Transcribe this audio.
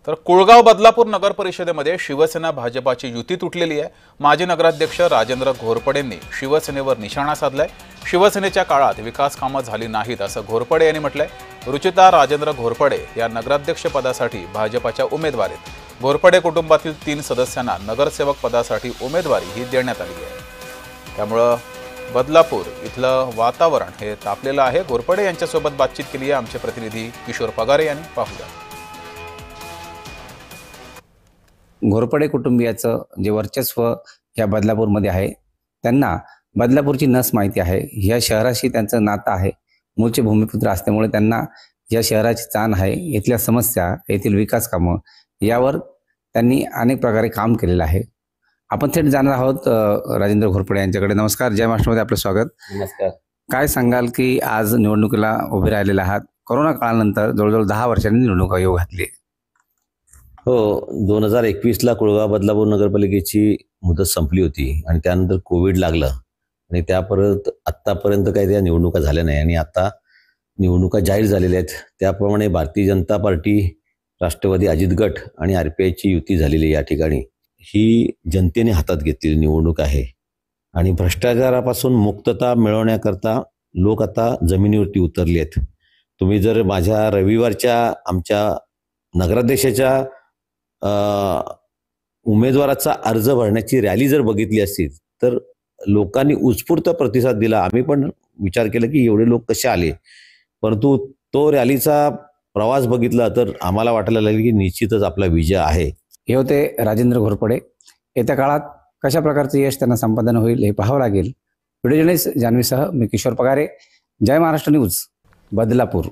तर कुळगाव बदलापूर नगर परिषदेमध्ये शिवसेना भाजपाची युती तुटलेली आहे। माजी नगराध्यक्ष राजेंद्र घोरपडेंनी शिवसेनेवर निशाणा साधलाय। शिवसेनेच्या काळात विकास कामं झाली नाहीत असं घोरपडे यांनी म्हटलंय। रुचिता राजेंद्र घोरपडे या नगराध्यक्ष पदासाठी भाजपाच्या उमेदवार आहेत। घोरपडे कुटुंबातील 3 सदस्यांना नगरसेवक पदासाठी उमेदवारी ही देण्यात आली आहे। त्यामुळे बदलापूर इथलं वातावरण हे तापलेलं आहे। घोरपडे यांच्यासोबत बातचीत केली आहे आमचे प्रतिनिधी किशोर पगारे यांनी। पाहूया। घोरपडे कुटुंबियाचं जे वर्चस्व या बदलापूरमध्ये आहे, त्यांना बदलापूरची नस माहिती आहे। या शहराशी त्यांचं नातं आहे। मूळचे भूमिपुत्र असल्यामुळे त्यांना या शहराची जाण आहे। इथल्या समस्या, येथील विकास कामं यावर त्यांनी अनेक प्रकारे काम केलेलं आहे। आपण थेट जाणार आहोत राजेंद्र घोरपडे यांच्याकडे। नमस्कार, जय महाराष्ट्रमध्ये आपलं स्वागत। नमस्कार। काय सांगाल की आज निवडणुकीला उभे राहिलेले आहात? कोरोना काळानंतर जवळजवळ 10 वर्षांनी निवडणूक येऊ घातली। हो, 2021ला कुळगाव बदलापूर नगरपालिकेची मुदत संपली होती आणि त्यानंतर कोविड लागलं आणि त्यापर्यंत आत्तापर्यंत काही त्या निवडणुका झाल्या नाही आणि आता निवडणुका जाहीर झालेल्या आहेत। त्याप्रमाणे भारतीय जनता पार्टी, राष्ट्रवादी अजित गट आणि RPIची युती झालेली या ठिकाणी ही जनतेने हातात घेतलेली निवडणूक आहे आणि भ्रष्टाचारापासून मुक्तता मिळवण्याकरता लोक आता जमिनीवरती उतरले आहेत। तुम्ही जर माझ्या रविवारच्या आमच्या नगराध्यक्षाच्या उमेदवाराचा अर्ज भरण्याची रॅली जर बघितली असती तर लोकांनी उत्स्फूर्त प्रतिसाद दिला। आम्ही पण विचार केला की एवढे लोक कसे आले, परंतु तो रॅलीचा प्रवास बघितला तर आम्हाला वाटायला लागले की निश्चितच आपला विजय आहे। हे होते राजेंद्र घोरपडे। येत्या काळात कशा प्रकारचे यश त्यांना संपादन होईल हे पाहावं लागेल। व्हिडिओ जर्नलिस्ट जान्हवीसह मी किशोर पगारे, जय महाराष्ट्र न्यूज, बदलापूर।